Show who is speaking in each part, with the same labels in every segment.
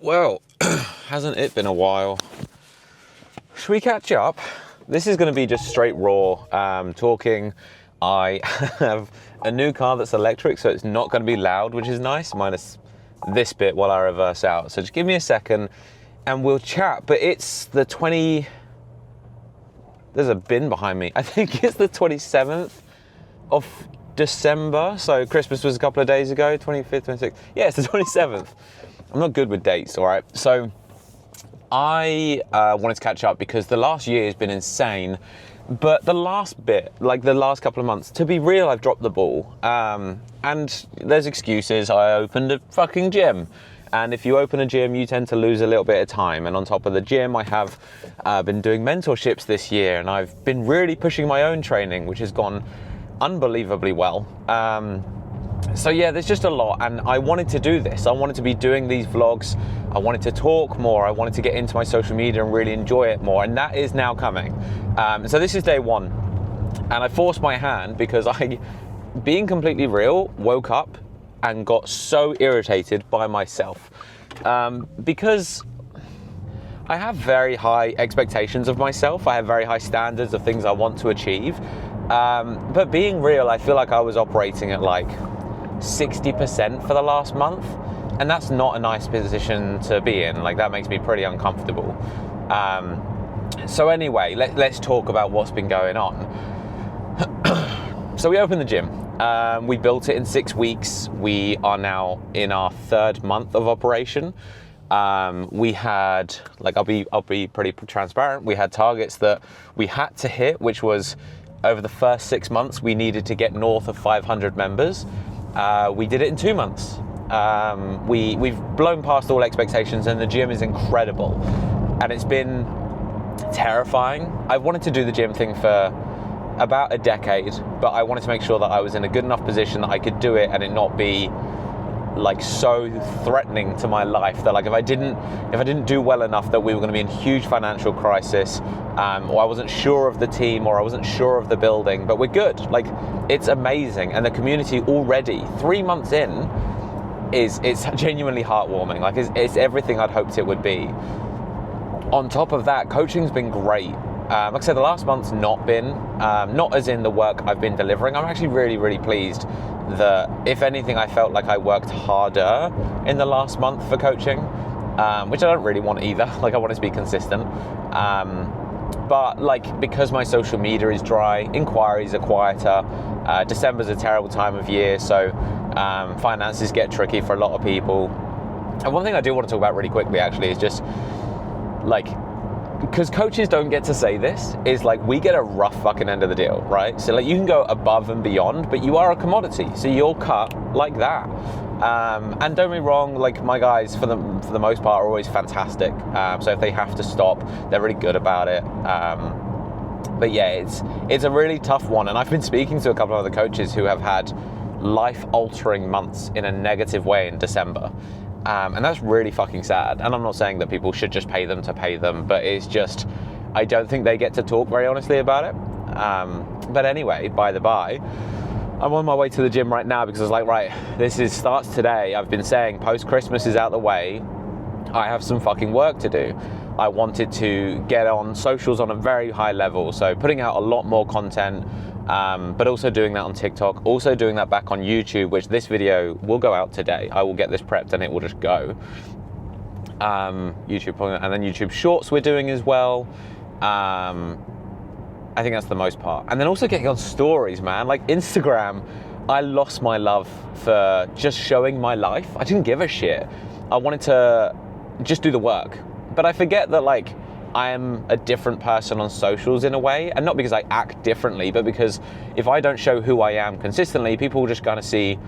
Speaker 1: Well, hasn't it been a while? Should we catch up? This is going to be just straight raw talking. I have a new car that's electric, so it's not going to be loud, which is nice, minus this bit while I reverse out. So just give me a second and we'll chat. But it's the there's a bin behind me. I think it's the 27th of December. So Christmas was a couple of days ago, 25th, 26th. Yeah, it's the 27th. I'm not good with dates, all right? So I wanted to catch up because the last year has been insane. But the last bit, like the last couple of months, to be real, I've dropped the ball. And there's excuses. I opened a fucking gym. And if you open a gym, you tend to lose a little bit of time. And on top of the gym, I have been doing mentorships this year. And I've been really pushing my own training, which has gone unbelievably well. So yeah, there's just a lot, and I wanted to do this. I wanted to be doing these vlogs. I wanted to talk more. I wanted to get into my social media and really enjoy it more, and that is now coming. So this is day one, and I forced my hand because I, being completely real, woke up and got so irritated by myself because I have very high expectations of myself. I have very high standards of things I want to achieve. But being real, I feel like I was operating at like 60% for the last month, and that's not a nice position to be in. Like, that makes me pretty uncomfortable. So anyway, let's talk about what's been going on. So we opened the gym. We built it in 6 weeks. We are now in our 3rd month of operation. We had, like, I'll be pretty transparent. We had targets that we had to hit, which was over the first 6 months, we needed to get north of 500 members. We did it in 2 months. We've blown past all expectations, and the gym is incredible. And it's been terrifying. I wanted to do the gym thing for about a decade, but I wanted to make sure that I was in a good enough position that I could do it and it not be like so threatening to my life that, like, if I didn't do well enough, that we were going to be in huge financial crisis, or I wasn't sure of the team, or I wasn't sure of the building. But we're good. Like, it's amazing, and the community already 3 months in it's genuinely heartwarming. Like, it's everything I'd hoped it would be. On top of that, coaching's been great. Like I said, the last month's not been, not as in the work I've been delivering. I'm actually really, really pleased that, if anything, I felt like I worked harder in the last month for coaching, which I don't really want either. Like, I want it to be consistent. But like, because my social media is dry, inquiries are quieter, December's a terrible time of year, so finances get tricky for a lot of people. And one thing I do want to talk about really quickly, actually, is just like, because coaches don't get to say this, is like, we get a rough fucking end of the deal, right? So like, you can go above and beyond, but you are a commodity, so you'll cut like that. And don't be wrong, like, my guys for the most part are always fantastic. So if they have to stop, they're really good about it. But yeah, it's a really tough one, and I've been speaking to a couple of other coaches who have had life-altering months in a negative way in December. And that's really fucking sad. And I'm not saying that people should just pay them to pay them, but it's just, I don't think they get to talk very honestly about it. But anyway, by the by, I'm on my way to the gym right now because I was like, right, starts today. I've been saying post-Christmas is out the way. I have some fucking work to do. I wanted to get on socials on a very high level. So putting out a lot more content, but also doing that on TikTok, also doing that back on YouTube, which this video will go out today. I will get this prepped and it will just go. YouTube, and then YouTube Shorts we're doing as well. I think that's the most part. And then also getting on stories, man. Like, Instagram, I lost my love for just showing my life. I didn't give a shit. I wanted to just do the work. But I forget that, like, I am a different person on socials in a way, and not because I act differently, but because if I don't show who I am consistently, people will just kind of see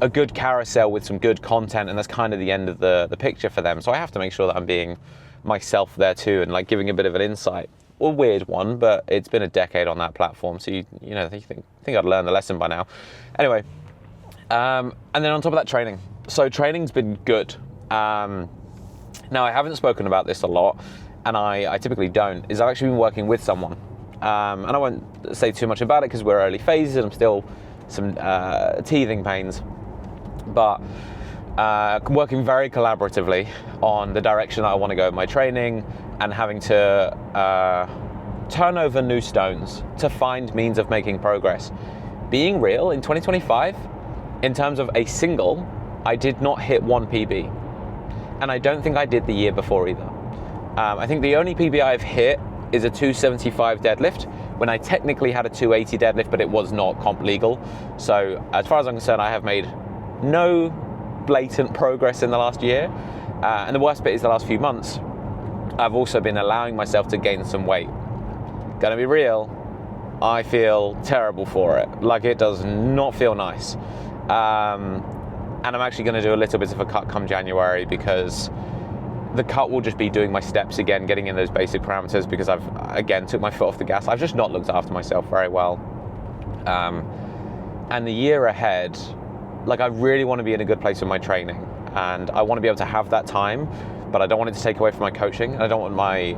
Speaker 1: a good carousel with some good content, and that's kind of the end of the picture for them. So I have to make sure that I'm being myself there too, and like giving a bit of an insight. A weird one, but it's been a decade on that platform, so you know, I think I'd learned the lesson by now. Anyway, and then on top of that, training. So training's been good. Now, I haven't spoken about this a lot, and I typically don't, is I've actually been working with someone. And I won't say too much about it because we're early phases and I'm still some teething pains. But working very collaboratively on the direction that I want to go in my training, and having to turn over new stones to find means of making progress. Being real, in 2025, in terms of a single, I did not hit one PB. And I don't think I did the year before either. I think the only PB I've hit is a 275 deadlift, when I technically had a 280 deadlift, but it was not comp legal. So as far as I'm concerned, I have made no blatant progress in the last year. And the worst bit is the last few months, I've also been allowing myself to gain some weight. Gonna be real, I feel terrible for it. Like, it does not feel nice. And I'm actually gonna do a little bit of a cut come January, because the cut will just be doing my steps again, getting in those basic parameters, because I've, again, took my foot off the gas. I've just not looked after myself very well. And the year ahead, like, I really want to be in a good place with my training, and I want to be able to have that time, but I don't want it to take away from my coaching. I don't want my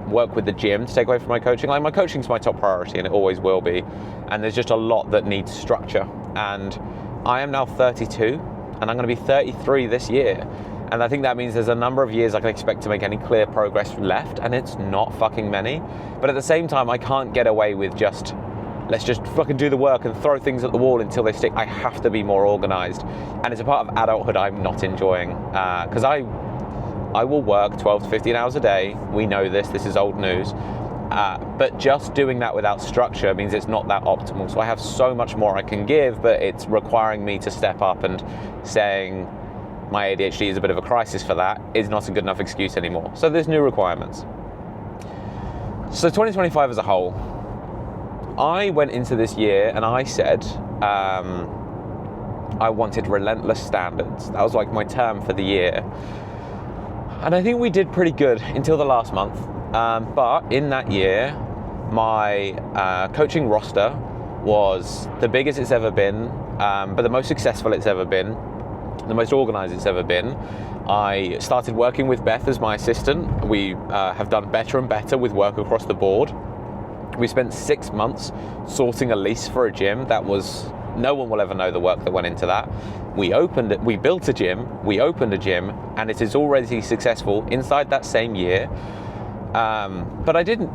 Speaker 1: work with the gym to take away from my coaching. Like, my coaching's my top priority, and it always will be. And there's just a lot that needs structure. And I am now 32, and I'm going to be 33 this year. And I think that means there's a number of years I can expect to make any clear progress left, and it's not fucking many. But at the same time, I can't get away with just, let's just fucking do the work and throw things at the wall until they stick. I have to be more organized. And it's a part of adulthood I'm not enjoying. Because I will work 12 to 15 hours a day. We know this is old news. But just doing that without structure means it's not that optimal. So I have so much more I can give, but it's requiring me to step up, and saying my ADHD is a bit of a crisis for that is not a good enough excuse anymore. So there's new requirements. So 2025 as a whole, I went into this year and I said I wanted relentless standards. That was like my term for the year. And I think we did pretty good until the last month. But in that year, my coaching roster was the biggest it's ever been, but the most successful it's ever been, the most organized it's ever been. I started working with Beth as my assistant. We have done better and better with work across the board. We spent 6 months sorting a lease for a gym. That was, no one will ever know the work that went into that. We built a gym, we opened a gym, and it is already successful inside that same year. But I didn't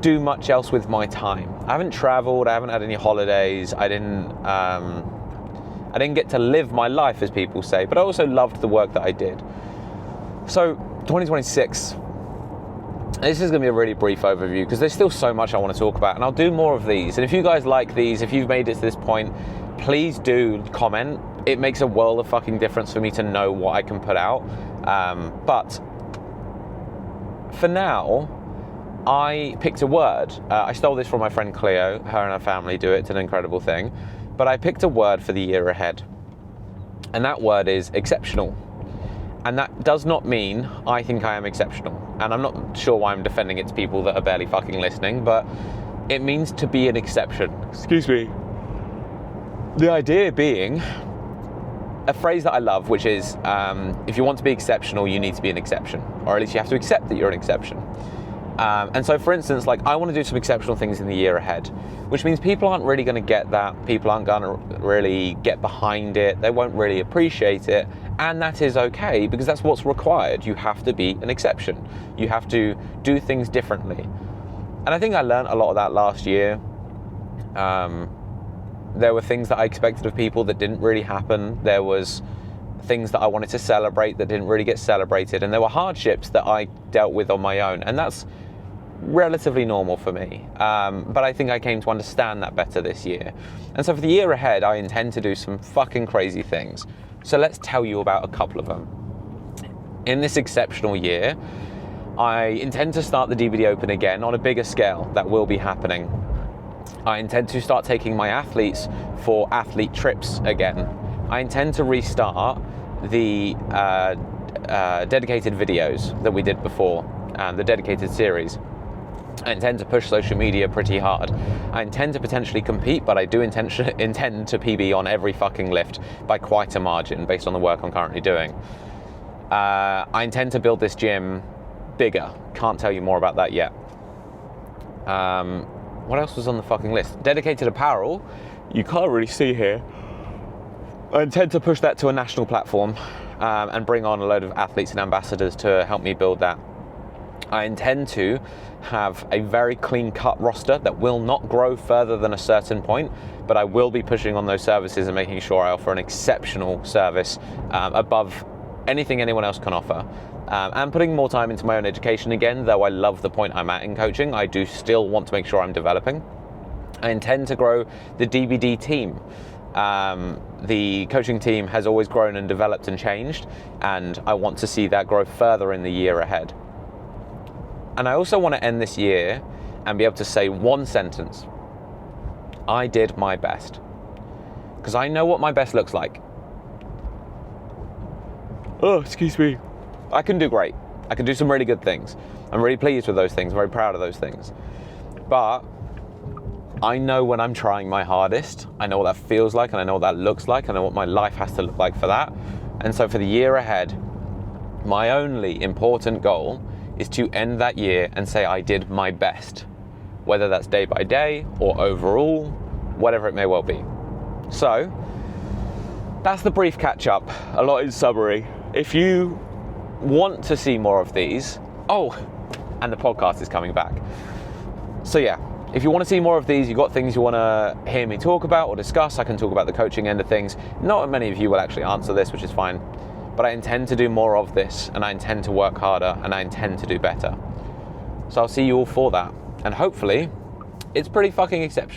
Speaker 1: do much else with my time. I haven't traveled, I haven't had any holidays, I didn't get to live my life, as people say, but I also loved the work that I did. So 2026, this is going to be a really brief overview, because there's still so much I want to talk about, and I'll do more of these. And if you guys like these, if you've made it to this point, please do comment. It makes a world of fucking difference for me to know what I can put out. But for now, I picked a word. I stole this from my friend Cleo. Her and her family do it. It's an incredible thing. But I picked a word for the year ahead. And that word is exceptional. And that does not mean I think I am exceptional. And I'm not sure why I'm defending it to people that are barely fucking listening, but it means to be an exception. Excuse me. The idea being a phrase that I love, which is, if you want to be exceptional, you need to be an exception. Or at least you have to accept that you're an exception. And so, for instance, like, I want to do some exceptional things in the year ahead, which means people aren't really going to get that. People aren't going to really get behind it. They won't really appreciate it. And that is okay, because that's what's required. You have to be an exception. You have to do things differently. And I think I learned a lot of that last year. There were things that I expected of people that didn't really happen. There was things that I wanted to celebrate that didn't really get celebrated. And there were hardships that I dealt with on my own. And that's relatively normal for me. But I think I came to understand that better this year. And so for the year ahead, I intend to do some fucking crazy things. So let's tell you about a couple of them. In this exceptional year, I intend to start the DBD Open again on a bigger scale. That will be happening. I intend to start taking my athletes for athlete trips again. I intend to restart the dedicated videos that we did before, and the dedicated series. I intend to push social media pretty hard. I intend to potentially compete, but I do intend to PB on every fucking lift by quite a margin based on the work I'm currently doing. I intend to build this gym bigger. Can't tell you more about that yet. What else was on the fucking list? Dedicated apparel. You can't really see here. I intend to push that to a national platform and bring on a load of athletes and ambassadors to help me build that. I intend to have a very clean-cut roster that will not grow further than a certain point, but I will be pushing on those services and making sure I offer an exceptional service above anything anyone else can offer. And putting more time into my own education again, though I love the point I'm at in coaching, I do still want to make sure I'm developing. I intend to grow the DBD team. The coaching team has always grown and developed and changed, and I want to see that grow further in the year ahead. And I also want to end this year and be able to say one sentence: I did my best. Because I know what my best looks like. Oh, excuse me. I can do great. I can do some really good things. I'm really pleased with those things, I'm very proud of those things. But I know when I'm trying my hardest, I know what that feels like, and I know what that looks like, I know what my life has to look like for that. And so for the year ahead, my only important goal is to end that year and say I did my best, whether that's day by day or overall, whatever it may well be. So that's the brief catch up, a lot in summary. If you want to see more of these, and the podcast is coming back. So yeah, if you want to see more of these, you've got things you want to hear me talk about or discuss, I can talk about the coaching end of things. Not many of you will actually answer this, which is fine. But I intend to do more of this, and I intend to work harder, and I intend to do better. So I'll see you all for that. And hopefully, it's pretty fucking exceptional.